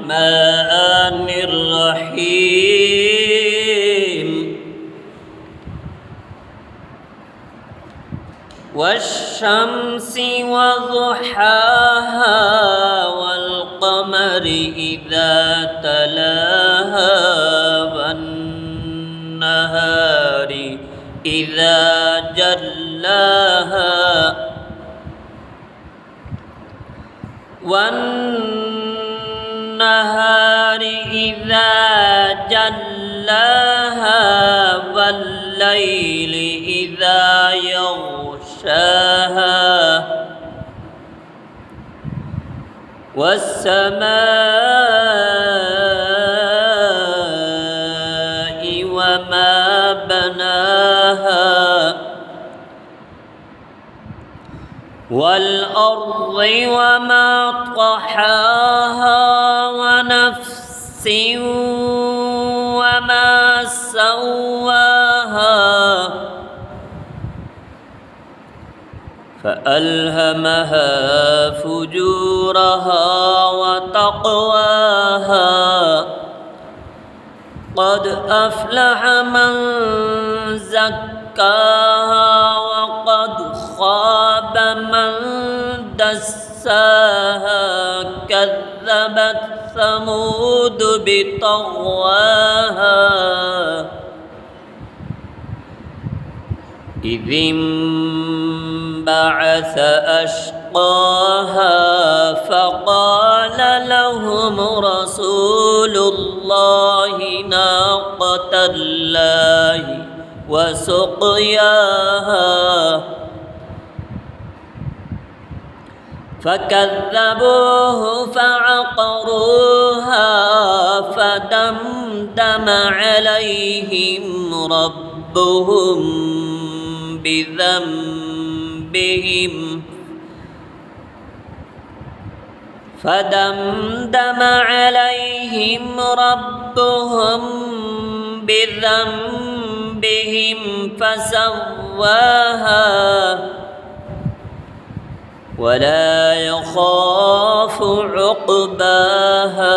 الرحمن الرحيم والشمس وضحاها والقمر إذا تلاها والنهار إذا جلاها والنهار إذا جلاها والليل إذا يغشاها والسماء وما بناها والأرض وما طحاها ونفس وما سواها فألهمها فجورها وتقواها قد أفلح من زكاها وقد خاب من دساها كذبت ثمود بطغواها إذ انبعث أشقاها فقال لهم رسول الله ناقة الله وسقياها فكذبوه فعقروها فدمدم عليهم ربهم بذنبهم فسواها ولا يخاف عقباها